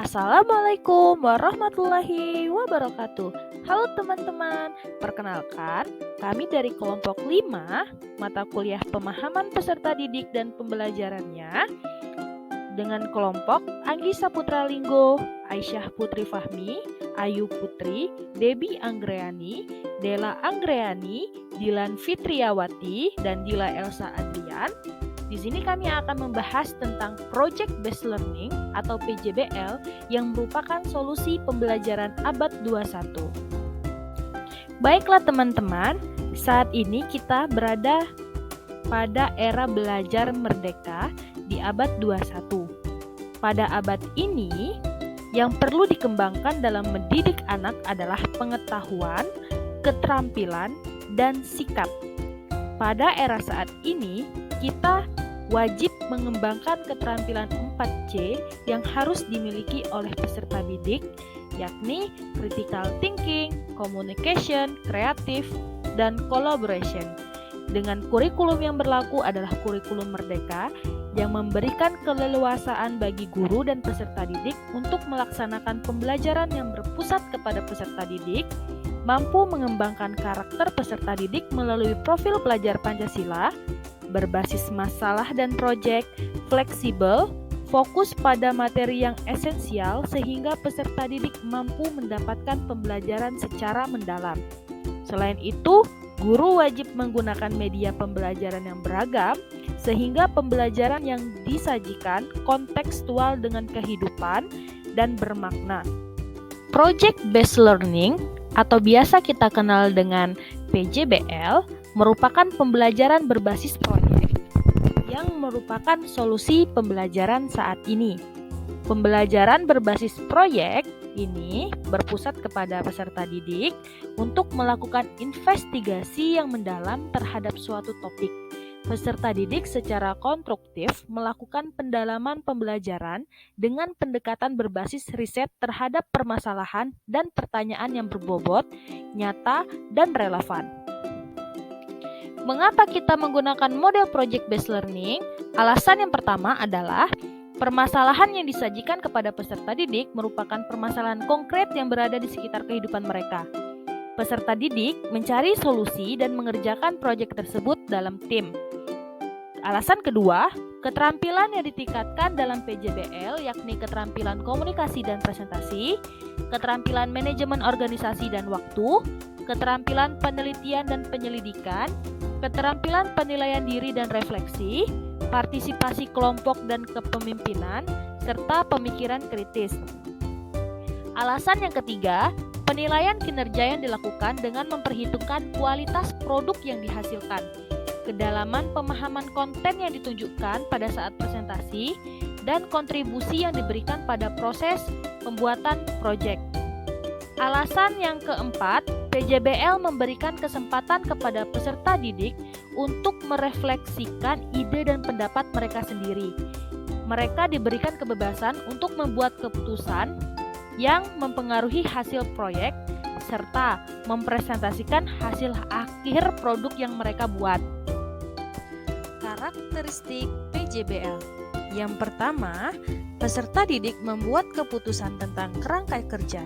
Assalamualaikum warahmatullahi wabarakatuh. Halo teman-teman, perkenalkan kami dari kelompok 5 mata kuliah pemahaman peserta didik dan pembelajarannya dengan kelompok Anggi Saputra Linggo, Aisyah Putri Fahmi, Ayu Putri, Debbie Anggreani, Dela Anggreani, Dilan Fitriawati, dan Dila Elsa Adrian. Di sini kami akan membahas tentang Project Based Learning atau PJBL yang merupakan solusi pembelajaran abad 21. Baiklah teman-teman, saat ini kita berada pada era belajar merdeka di abad 21. Pada abad ini, yang perlu dikembangkan dalam mendidik anak adalah pengetahuan, keterampilan, dan sikap. Pada era saat ini, kita wajib mengembangkan keterampilan 4C yang harus dimiliki oleh peserta didik, yakni critical thinking, communication, kreatif, dan collaboration. Dengan kurikulum yang berlaku adalah kurikulum merdeka yang memberikan keleluasaan bagi guru dan peserta didik untuk melaksanakan pembelajaran yang berpusat kepada peserta didik, mampu mengembangkan karakter peserta didik melalui profil pelajar Pancasila, berbasis masalah dan proyek, fleksibel, fokus pada materi yang esensial sehingga peserta didik mampu mendapatkan pembelajaran secara mendalam. Selain itu, guru wajib menggunakan media pembelajaran yang beragam sehingga pembelajaran yang disajikan kontekstual dengan kehidupan dan bermakna. Project Based Learning atau biasa kita kenal dengan PJBL merupakan pembelajaran berbasis proyek yang merupakan solusi pembelajaran saat ini. Pembelajaran berbasis proyek ini berpusat kepada peserta didik untuk melakukan investigasi yang mendalam terhadap suatu topik. Peserta didik secara konstruktif melakukan pendalaman pembelajaran dengan pendekatan berbasis riset terhadap permasalahan dan pertanyaan yang berbobot, nyata, dan relevan. Mengapa kita menggunakan model Project Based Learning? Alasan yang pertama adalah permasalahan yang disajikan kepada peserta didik merupakan permasalahan konkret yang berada di sekitar kehidupan mereka. Peserta didik mencari solusi dan mengerjakan proyek tersebut dalam tim. Alasan kedua, keterampilan yang ditingkatkan dalam PJBL yakni keterampilan komunikasi dan presentasi, keterampilan manajemen organisasi dan waktu, keterampilan penelitian dan penyelidikan, keterampilan penilaian diri dan refleksi, partisipasi kelompok dan kepemimpinan, serta pemikiran kritis. Alasan yang ketiga, penilaian kinerja yang dilakukan dengan memperhitungkan kualitas produk yang dihasilkan, kedalaman pemahaman konten yang ditunjukkan pada saat presentasi, dan kontribusi yang diberikan pada proses pembuatan proyek. Alasan yang keempat, PJBL memberikan kesempatan kepada peserta didik untuk merefleksikan ide dan pendapat mereka sendiri. Mereka diberikan kebebasan untuk membuat keputusan yang mempengaruhi hasil proyek serta mempresentasikan hasil akhir produk yang mereka buat. Karakteristik PJBL. Yang pertama, peserta didik membuat keputusan tentang kerangka kerja.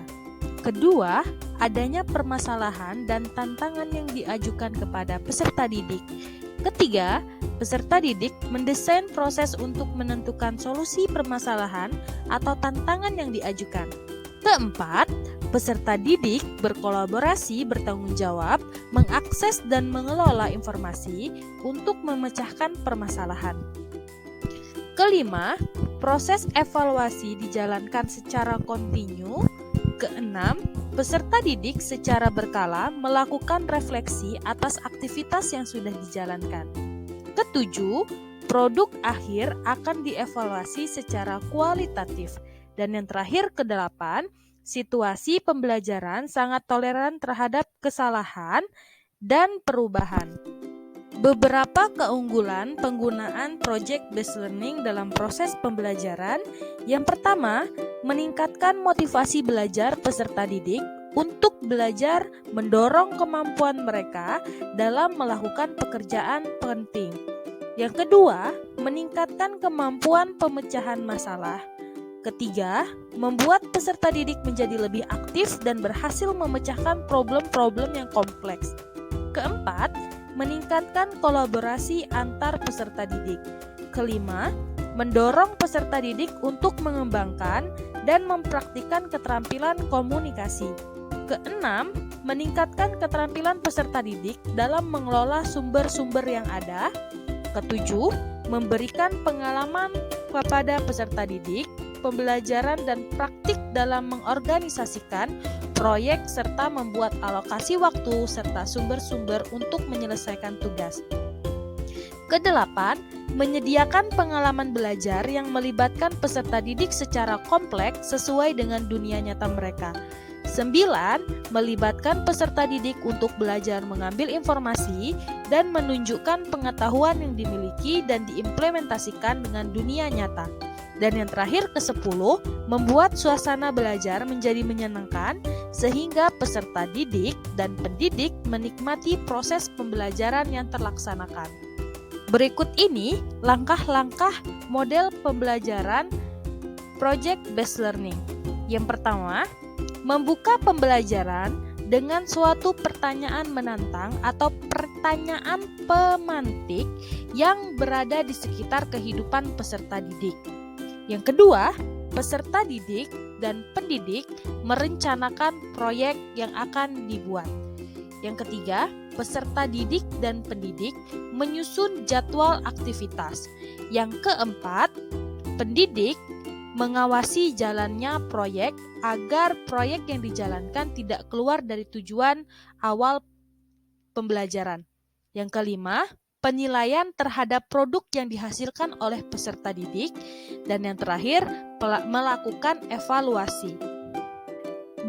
Kedua, adanya permasalahan dan tantangan yang diajukan kepada peserta didik. Ketiga, peserta didik mendesain proses untuk menentukan solusi permasalahan atau tantangan yang diajukan. Keempat, peserta didik berkolaborasi, bertanggung jawab, mengakses dan mengelola informasi untuk memecahkan permasalahan. Kelima, proses evaluasi dijalankan secara kontinu. Keenam, peserta didik secara berkala melakukan refleksi atas aktivitas yang sudah dijalankan. Ketujuh, produk akhir akan dievaluasi secara kualitatif. Dan yang terakhir, kedelapan, situasi pembelajaran sangat toleran terhadap kesalahan dan perubahan. Beberapa keunggulan penggunaan Project Based Learning dalam proses pembelajaran. Yang pertama, meningkatkan motivasi belajar peserta didik untuk belajar mendorong kemampuan mereka dalam melakukan pekerjaan penting. Yang kedua, meningkatkan kemampuan pemecahan masalah. Ketiga, membuat peserta didik menjadi lebih aktif dan berhasil memecahkan problem-problem yang kompleks. Keempat, meningkatkan kolaborasi antar peserta didik. Kelima, mendorong peserta didik untuk mengembangkan dan mempraktikkan keterampilan komunikasi. Keenam, meningkatkan keterampilan peserta didik dalam mengelola sumber-sumber yang ada. Ketujuh, memberikan pengalaman kepada peserta didik, pembelajaran dan praktik dalam mengorganisasikan proyek serta membuat alokasi waktu serta sumber-sumber untuk menyelesaikan tugas. Kedelapan, menyediakan pengalaman belajar yang melibatkan peserta didik secara kompleks sesuai dengan dunia nyata mereka. 9. Melibatkan peserta didik untuk belajar mengambil informasi dan menunjukkan pengetahuan yang dimiliki dan diimplementasikan dengan dunia nyata. Dan yang terakhir ke-10, membuat suasana belajar menjadi menyenangkan sehingga peserta didik dan pendidik menikmati proses pembelajaran yang terlaksanakan. Berikut ini langkah-langkah model pembelajaran Project Based Learning. Yang pertama, membuka pembelajaran dengan suatu pertanyaan menantang atau pertanyaan pemantik yang berada di sekitar kehidupan peserta didik. Yang kedua, peserta didik dan pendidik merencanakan proyek yang akan dibuat. Yang ketiga, peserta didik dan pendidik menyusun jadwal aktivitas. Yang keempat, pendidik mengawasi jalannya proyek agar proyek yang dijalankan tidak keluar dari tujuan awal pembelajaran. Yang kelima, penilaian terhadap produk yang dihasilkan oleh peserta didik. Dan yang terakhir, melakukan evaluasi.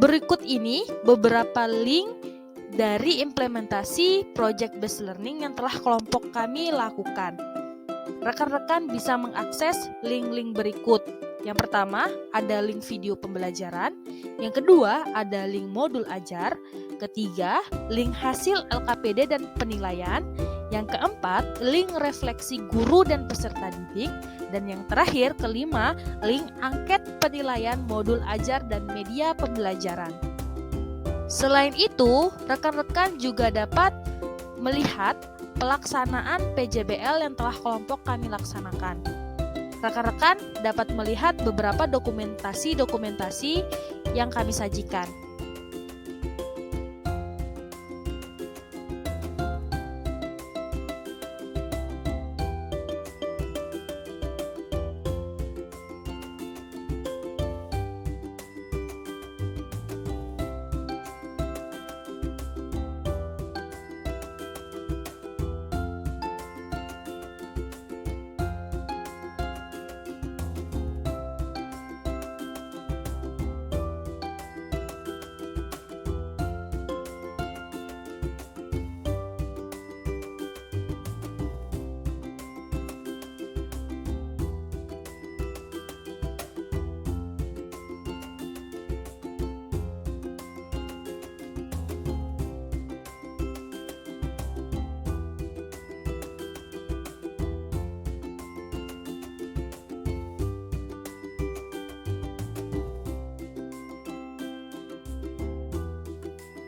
Berikut ini beberapa link dari implementasi Project Based Learning yang telah kelompok kami lakukan. Rekan-rekan bisa mengakses link-link berikut. Yang pertama, ada link video pembelajaran. Yang kedua, ada link modul ajar. Ketiga, link hasil LKPD dan penilaian. Yang keempat, link refleksi guru dan peserta didik. Dan yang terakhir, kelima, link angket penilaian modul ajar dan media pembelajaran. Selain itu, rekan-rekan juga dapat melihat pelaksanaan PJBL yang telah kelompok kami laksanakan. Rekan-rekan dapat melihat beberapa dokumentasi yang kami sajikan.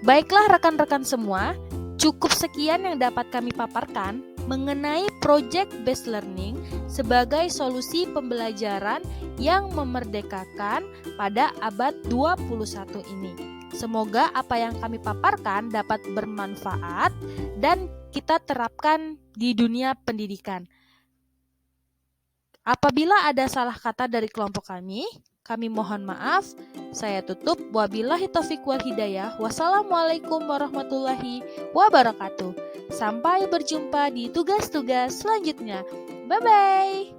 Baiklah rekan-rekan semua, cukup sekian yang dapat kami paparkan mengenai Project Based Learning sebagai solusi pembelajaran yang memerdekakan pada abad 21 ini. Semoga apa yang kami paparkan dapat bermanfaat dan kita terapkan di dunia pendidikan. Apabila ada salah kata dari kelompok kami mohon maaf. Saya tutup. Wabillahi taufiq wal hidayah. Wassalamualaikum warahmatullahi wabarakatuh. Sampai berjumpa di tugas-tugas selanjutnya. Bye-bye.